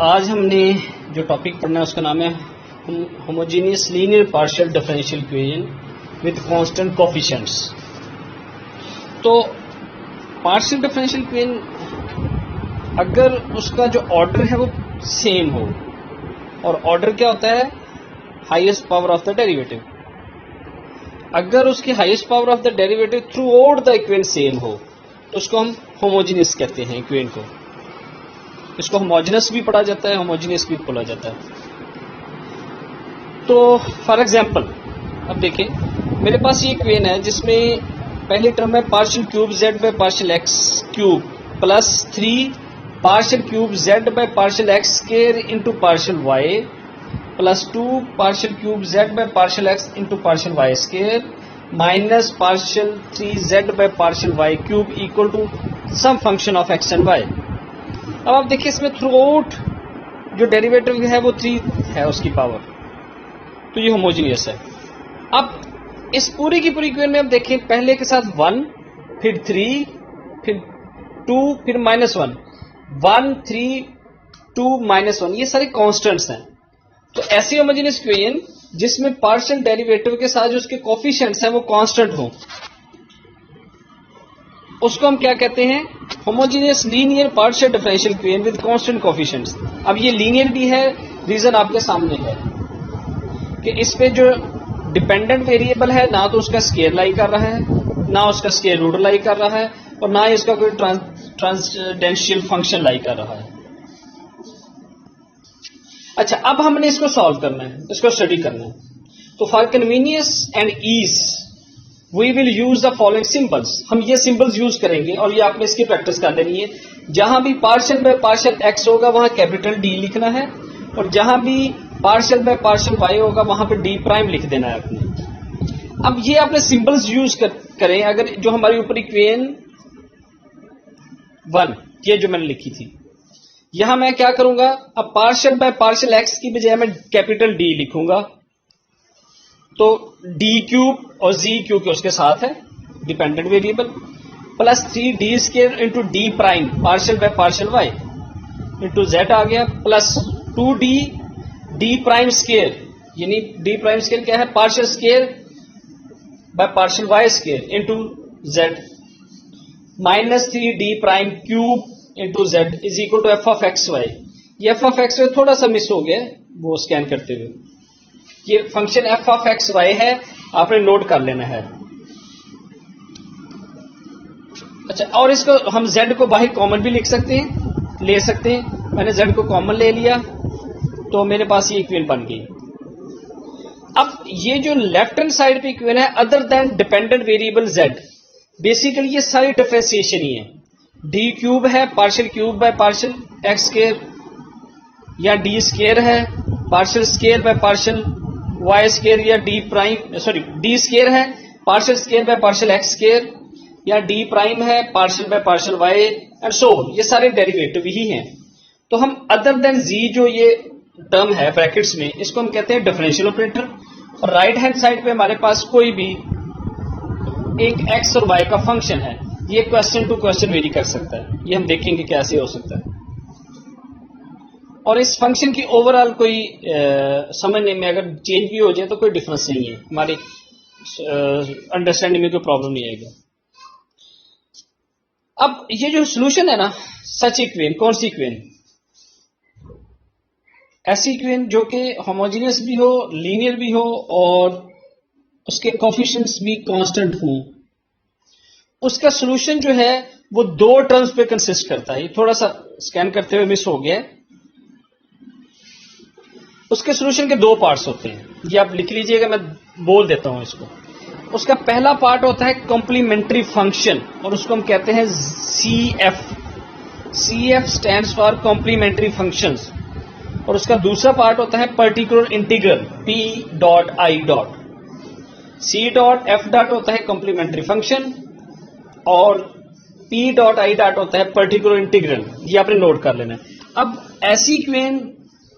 आज हमने जो टॉपिक पढ़ना है उसका नाम है homogeneous linear partial differential equation with constant coefficients. तो पार्शियल डिफरेंशियल इक्वेशन अगर उसका जो ऑर्डर है वो सेम हो, और ऑर्डर क्या होता है? Highest power of the derivative. अगर उसकी highest power of the derivative through out the equation same हो तो उसको हम होमोजेनियस कहते हैं इक्वेशन को। इसको होमोजेनस भी पढ़ा जाता है, होमोजेनियस भी बोला जाता है। तो फॉर एग्जांपल अब देखें, मेरे पास ये इक्वेशन है जिसमें पहली टर्म है partial cube z by partial x cube plus 3 partial cube z by partial x square into partial y plus 2 partial cube z by partial x into partial y square minus partial 3 z by partial y cube equal to some function of x and y. अब आप देखिए इसमें through out जो derivative है वो 3 है उसकी power, तो ये होमोजेनियस है। अब इस पूरी की पूरी इक्वेशन में आप देखें, पहले के साथ 1 फिर 3 फिर 2 फिर -1 1 3 2 -1 ये सारे कांस्टेंट्स हैं। तो ऐसी होमोजेनियस इक्वेशन जिसमें पार्शियल डेरिवेटिव के साथ जो उसके कोफिशिएंट्स हैं वो कांस्टेंट हो, उसको हम क्या कहते हैं? Homogeneous linear partial differential equation with constant coefficients. अब ये लीनियर भी है, रीजन आपके सामने है कि इस पे जो डिपेंडेंट वेरिएबल है ना तो उसका स्केयर लाई कर रहा है, ना उसका स्केयर रूट लाई कर रहा है, और ना इसका कोई ट्रांसडेंशियल फंक्शन लाई कर रहा है। अच्छा, अब हमने इसको सॉल्व करना है, इसको स्टडी करना है। तो for convenience and ease we will use the following symbols. हम ये सिंबल्स यूज करेंगे और ये आपने इसकी प्रैक्टिस कर लेनी है। जहां भी पार्शियल बाय पार्शियल एक्स होगा वहां कैपिटल डी लिखना है, और जहां भी पार्शियल बाय पार्शियल वाई होगा वहां पे डी प्राइम लिख देना है आपने। अब ये आपने सिंबल्स यूज करें। अगर जो हमारी ऊपर इक्वेशन 1 ये जो मैंने लिखी थी, यहां मैं क्या करूंगा? अब पार्शियल बाय पार्शियल एक्स की बजाय मैं कैपिटल डी लिखूंगा, तो डी क्यूब और जी क्यूब के उसके साथ है dependent variable plus 3 D square into D prime partial by partial y into z आ गया प्लस 2 डी प्राइम स्क्वायर, यानी डी प्राइम स्क्वायर क्या है? Partial square by partial y square into z minus 3 D prime cube into z is equal to f of x y. ये f of x y थोड़ा सा miss हो गया वो scan करते हुए। ये function f of x y है, आपने नोट कर लेना है। अच्छा, और इसको हम z को बाहर कॉमन भी लिख सकते हैं, ले सकते हैं। मैंने z को कॉमन ले लिया तो मेरे पास ये इक्वेशन बन गई। अब ये जो लेफ्ट हैंड साइड पे इक्वेशन है other than dependent variable z, basically ये सारी डिफरेंशिएशन ही है। डी क्यूब है partial cube by partial x square, या डी स्क्वायर है partial square by partial y square, या डी स्क्वायर है partial square by partial x square, या डी प्राइम है partial by partial y and so. ये सारे derivative ही हैं। तो हम अदर देन जी जो ये टर्म है ब्रैकेट्स में, इसको हम कहते हैं डिफरेंशियल ऑपरेटर। और राइट हैंड साइड पे हमारे पास कोई भी एक एक्स और वाई का फंक्शन है, ये क्वेश्चन टू क्वेश्चन वेरी कर सकता है। ये हम देखेंगे कैसे हो सकता है। और इस फंक्शन की ओवरऑल कोई समझने में अगर चेंज भी हो जाए तो कोई डिफरेंस नहीं है, हमारी अंडरस्टैंडिंग में कोई प्रॉब्लम नहीं आएगा। अब ये जो सोल्यूशन है ना, सच इक्वेशन, कौन सी इक्वेशन? ऐसी इक्वेशन जो कि होमोजेनियस भी हो, लीनियर भी हो, और उसके कोफिशिएंट्स भी कांस्टेंट हों। उसका सोल्यूशन जो है वो 2 टर्म्स पे कंसिस्ट करता है। ये थोड़ा सा स्कैन करते हुए मिस हो गया है। उसके सोल्यूशन के 2 पार्ट्स होते हैं, ये आप लिख लीजिएगा, मैं बोल देता हूं इसको। उसका पहला पार्ट होता है कॉम्प्लीमेंट्री फंक्शन, और उसको हम कहते हैं CF। CF stands for complementary functions. और उसका दूसरा पार्ट होता है particular integral P dot I dot. C dot F dot होता है कॉम्प्लीमेंट्री फंक्शन, और P डॉट I डॉट होता है पर्टिकुलर इंटीग्रल। ये आपने नोट कर लेना है। अब ऐसी इक्वेशन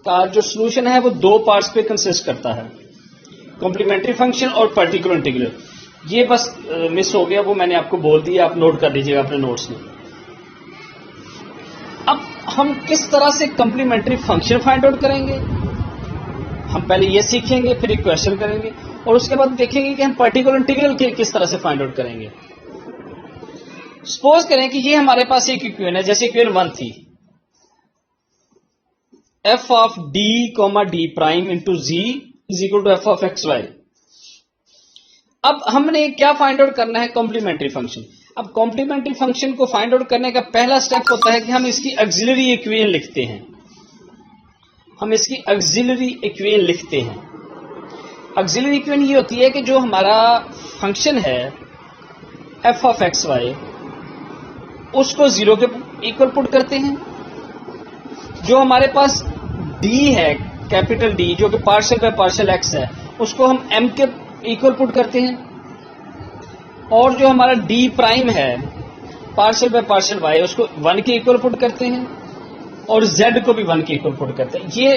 का जो सोल्यूशन है वो 2 पार्ट्स पे कंसिस्ट करता है, कॉम्प्लीमेंट्री फंक्शन और पर्टिकुलर इंटीग्रल। ये बस मिस हो गया, वो मैंने आपको बोल दिया, आप नोट कर लीजिएगा अपने नोट्स में। अब हम किस तरह से कॉम्प्लीमेंट्री फंक्शन फाइंड आउट करेंगे, हम पहले ये सीखेंगे, फिर इक्वेशन करेंगे और उसके बाद देखेंगे कि हम पर्टिकुलर इंटीग्रल के किस तरह से फाइंड आउट करेंगे। सपोज करें कि ये हमारे पास एक इक्वेशन है, जैसे इक्वेशन 1 थी, f of d D prime into z is equal to f of x y. अब हमने क्या फाइंड आउट करना है, कॉम्प्लीमेंट्री फंक्शन। अब कॉम्प्लीमेंट्री फंक्शन को फाइंड आउट करने का पहला स्टेप होता है कि हम इसकी ऑक्सिलरी इक्वेशन लिखते हैं। हम इसकी ऑक्सिलरी इक्वेशन लिखते हैं। ऑक्सिलरी इक्वेशन ये होती है कि जो हमारा फंक्शन है एफ ऑफ एक्स वाई, उसको 0 के इक्वल पुट करते हैं। जो हमारे पास d है, कैपिटल D, जो कि पार्शियल बाय पार्शियल x है, उसको हम m के इक्वल पुट करते हैं। और जो हमारा d प्राइम है, पार्शियल बाय पार्शियल y, उसको 1 के इक्वल पुट करते हैं और z को भी 1 के इक्वल पुट करते हैं। ये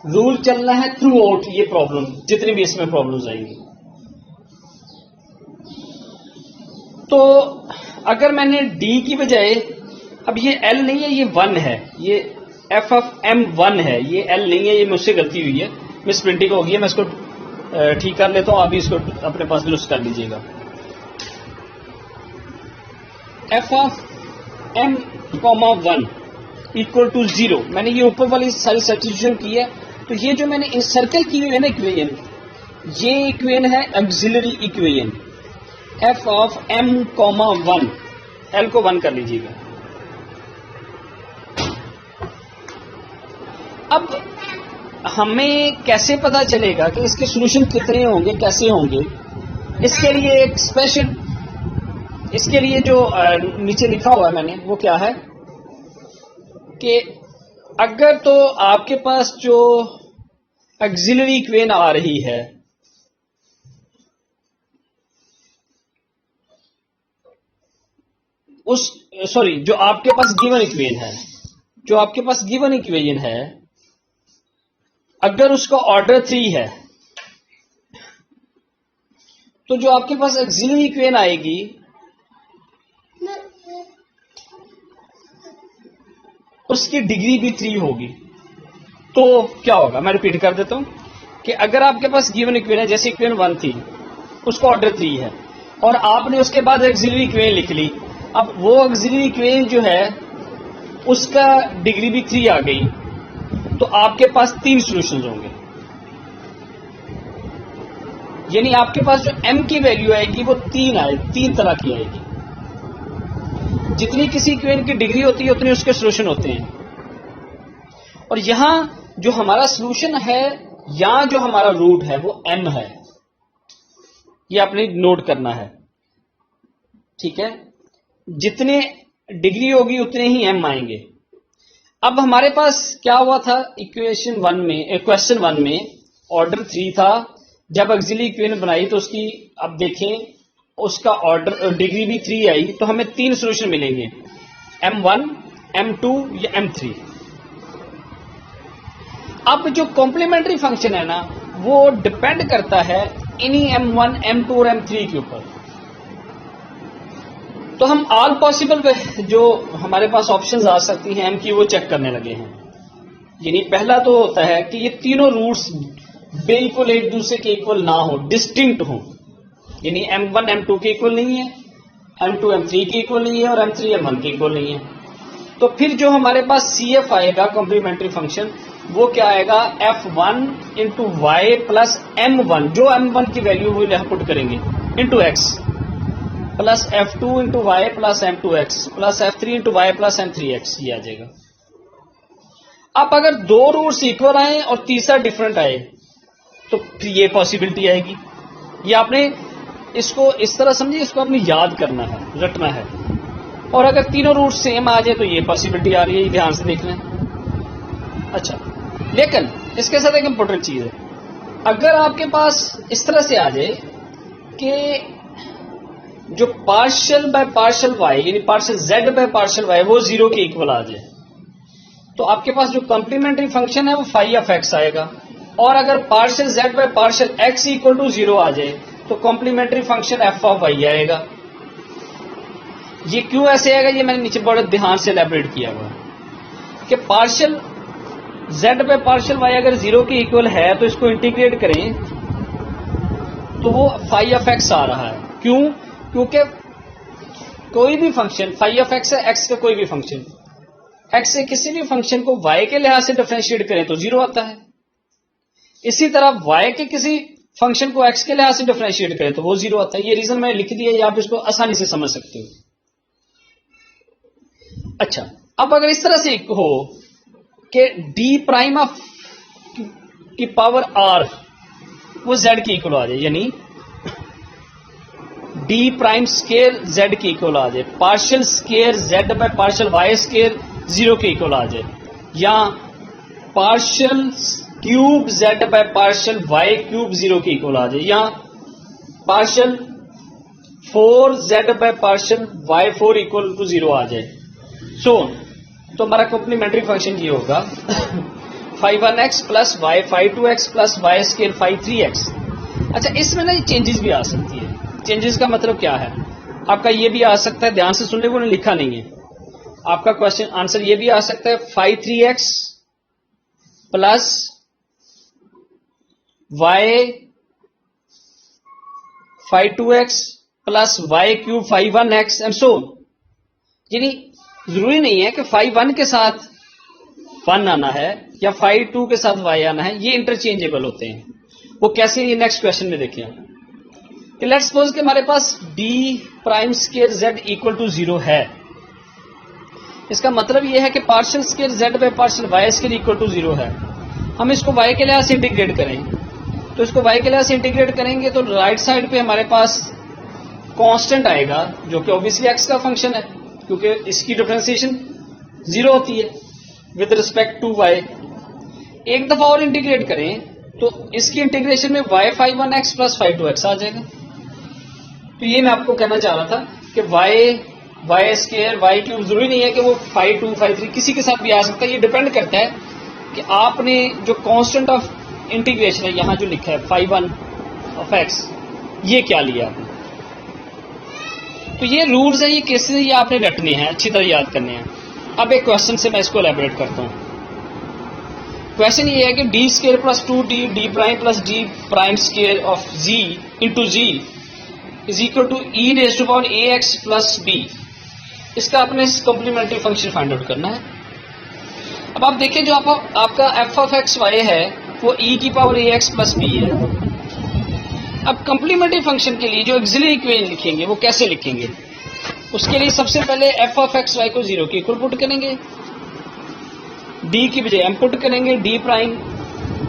रूल चलना है थ्रू आउट ये प्रॉब्लम, जितनी भी इसमें प्रॉब्लम्स आएंगी। तो अगर मैंने d की बजाय, अब ये l नहीं है, ये 1 है, ये f ऑफ m 1 है, ये l नहीं है, ये मुझसे गलती हुई है, मिस प्रिंटिंग हो गई है, मैं इसको ठीक कर लेता हूं, आप भी इसको अपने पास दुरुस्त कर लीजिएगा। f of m 1 equal to 0, मैंने ये ऊपर वाली सारी सब्स्टिट्यूशन की है। तो ये जो मैंने इंसर्कल की हुई है ना इक्वेशन, ये इक्वेशन है auxiliary equation, f of m 1, l को 1 कर लीजिएगा। अब हमें कैसे पता चलेगा कि इसके सॉल्यूशन कितने होंगे, कैसे होंगे? इसके लिए एक स्पेशल, इसके लिए जो नीचे लिखा हुआ है मैंने, वो क्या है कि अगर तो आपके पास जो ऑक्सिलरी इक्वेशन आ रही है, जो आपके पास गिवन इक्वेशन है, जो आपके पास गिवन इक्वेशन है, अगर उसका ऑर्डर 3 है, तो जो आपके पास ऑक्सिलरी इक्वेशन आएगी उसकी डिग्री भी 3 होगी। तो क्या होगा, मैं रिपीट कर देता हूं कि अगर आपके पास गिवन इक्वेशन है, जैसे इक्वेशन 1 थी, उसका ऑर्डर 3 है और आपने उसके बाद ऑक्सिलरी इक्वेशन लिख ली। अब वो ऑक्सिलरी इक्वेशन जो है उसका डिग्री भी 3 आ गई, तो आपके पास 3 सॉल्यूशंस होंगे। यानी आपके पास जो m की वैल्यू आएगी वो 3 तरह की आएगी। जितनी किसी इक्वेशन की डिग्री होती है उतने उसके सॉल्यूशन होते हैं। और यहां जो हमारा सॉल्यूशन है, यहां जो हमारा रूट है वो m है, ये आपने नोट करना है, ठीक है। जितने डिग्री होगी उतने ही m आएंगे। अब हमारे पास क्या हुआ था क्वेश्चन 1 में ऑर्डर 3 था। जब ऑक्सिलरी इक्वेशन बनाई तो उसकी, अब देखें, उसका ऑर्डर डिग्री भी 3 आई, तो हमें 3 सॉल्यूशन मिलेंगे, m1, m2 या m3। अब जो कॉम्प्लीमेंट्री फंक्शन है ना, वो डिपेंड करता है इन्हीं m1, m2 और m3 के ऊपर। तो हम ऑल पॉसिबल जो हमारे पास ऑप्शंस आ सकती हैं m की, वो चेक करने लगे हैं। यानी पहला तो होता है कि ये तीनों रूट्स बिल्कुल एक दूसरे के इक्वल ना हो, डिस्टिंक्ट हो। यानी m1 m2 के इक्वल नहीं है, m2 m3 के इक्वल नहीं है और m3 m1 के इक्वल नहीं है। तो फिर जो हमारे पास CF आएगा कॉम्प्लीमेंट्री फंक्शन, वो क्या आएगा, f1 into y plus m1, जो m1 की वैल्यू वो यहां पुट करेंगे, into x plus f2 into y plus m2x plus f3 into y plus m3x, ये आ जाएगा। अब अगर 2 रूट्स इक्वल आए और तीसरा डिफरेंट आए, तो फिर ये पॉसिबिलिटी आएगी। ये आपने इसको इस तरह समझिए, इसको आपने याद करना है, रटना है। और अगर तीनों रूट सेम आ जाए तो ये पॉसिबिलिटी आ रही है, ध्यान से देख लें। अच्छा, लेकिन इसके साथ एक इंपॉर्टेंट चीज है, अगर आपके पास इस तरह से आ जाए कि जो पार्शियल बाय पार्शियल वाई, यानी partial z by partial y, वो 0 के इक्वल आ जाए, तो आपके पास जो कॉम्प्लीमेंट्री फंक्शन है वो फाई ऑफ एक्स आएगा। और अगर partial z by partial x equal to 0 आ जाए, तो complementary function f of y आएगा। ये क्यों ऐसे आएगा, ये मैंने नीचे बड़े ध्यान से एलैबोरेट किया हुआ है। कि पार्शियल z पे पार्शियल y अगर 0 के इक्वल है तो इसको इंटीग्रेट करें तो वो फाई ऑफ x आ रहा है। क्यों? क्योंकि कोई भी फंक्शन फाई ऑफ x है, x का कोई भी फंक्शन, x से किसी भी फंक्शन को y के लिहाज से डिफरेंशिएट करें तो 0 आता है। इसी तरह y के किसी फंक्शन को x के लिहाज से डिफरेंशिएट करें तो वो 0 आता है। ये रीजन मैंने लिख दिया, ये आप इसको आसानी से समझ सकते हो। अच्छा, अब अगर इस तरह से हो कि d प्राइम ऑफ की पावर r वो z की इक्वल आ जाए, यानी d प्राइम स्केयर z की इक्वल आ जाए, partial square z by partial y square 0 के इक्वल आ जाए, या partial cube z by partial y cube 0 के इक्वल आ जाए, या partial 4z by partial y4 equal to 0 आ जाए। सो तो हमारा कॉम्प्लीमेंट्री फंक्शन ये होगा phi 1x plus y phi 2x plus y square phi 3x। अच्छा, इसमें ना चेंजेस भी आ सकती है। चेंजेस का मतलब क्या है? आपका ये भी आ सकता है, ध्यान से सुनने को लिखा नहीं है, आपका क्वेश्चन आंसर ये भी आ सकता है phi 3x plus y phi 2x plus y cube phi 1x and so. यानी जरूरी नहीं है कि फाई 1 के साथ 1 आना है या फाई 2 के साथ y आना है, ये इंटरचेंजेबल होते हैं। वो कैसे, ये नेक्स्ट क्वेश्चन में देखिए कि लेट्स सपोज कि हमारे पास d prime square z equal to 0 है। इसका मतलब ये है कि partial square z by partial y square equal to 0 है। हम इसको y के लिहाज से इंटीग्रेट करें तो इसको y के लिहाज से इंटीग्रेट करेंगे तो राइट साइड पे हमारे पास कांस्टेंट आएगा जो कि ऑब्वियसली x का फंक्शन है, क्योंकि इसकी डिफरेंशिएशन 0 होती है विद रिस्पेक्ट टू y। एक दफा और इंटीग्रेट करें तो इसकी इंटीग्रेशन में y phi 1x plus phi 2x आ जाएगा। तो ये मैं आपको कहना चाह रहा था कि y स्केयर y क्यूब जरूरी नहीं है कि वो फाई 2 फाई 3 किसी के साथ भी आ सकता है। ये डिपेंड करता है कि आपने जो कांस्टेंट ऑफ इंटीग्रेशन है, यहां जो लिखा है फाई 1 ऑफ x, ये क्या लिया आपने। तो ये रूल्स है, ये केसेस, ये आपने रटने हैं, अच्छी तरह याद करने हैं। अब एक क्वेश्चन से मैं इसको एलैबोरेट करता हूं। क्वेश्चन ये है कि D square plus 2d D prime plus D prime square of z into z is equal to e raise to power ax plus b। इसका आपने कॉम्प्लीमेंट्री फंक्शन फाइंड आउट करना है। अब आप देखिए जो आपका f ऑफ x y है वो e की पावर ax प्लस b है। अब कॉम्प्लीमेंट्री फंक्शन के लिए जो ऑक्सिलरी इक्वेशन लिखेंगे वो कैसे लिखेंगे? उसके लिए सबसे पहले f ऑफ x y को 0 के इक्वल पुट करेंगे, d की बजाय m पुट करेंगे, d प्राइम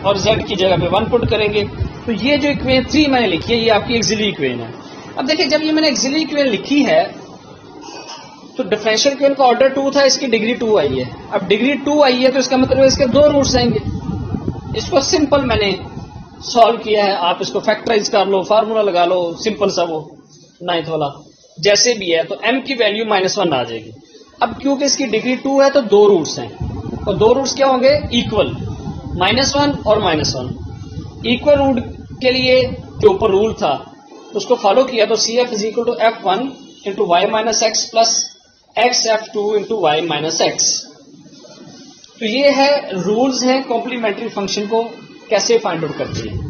और z की जगह पे 1 पुट करेंगे। तो ये जो इक्वेशन 3 मैंने लिखी है ये आपकी ऑक्सिलरी इक्वेशन है। अब देखिए जब ये मैंने ऑक्सिलरी इक्वेशन लिखी है तो डिफरेंशियल इक्वेशन का ऑर्डर 2 था, इसकी डिग्री 2 आई है। अब डिग्री 2 आई है तो इसका मतलब है इसके 2 रूट्स आएंगे। इसको सिंपल मैंने सॉल्व किया है, आप इसको फैक्टराइज कर लो, फार्मूला लगा लो, सिंपल सा वो 9th वाला जैसे भी है, तो m की वैल्यू -1 आ जाएगी। अब क्योंकि इसकी डिग्री 2 है तो 2 रूट्स हैं, और 2 रूट्स क्या होंगे? इक्वल, -1 और -1। इक्वल रूट के लिए जो ऊपर रूल था उसको फॉलो किया तो CF is equal to F1 into y minus x plus XF2 into y minus x. तो ये है रूल्स हैं कॉम्प्लीमेंट्री फंक्शन को कैसे फाइंड आउट करते हैं।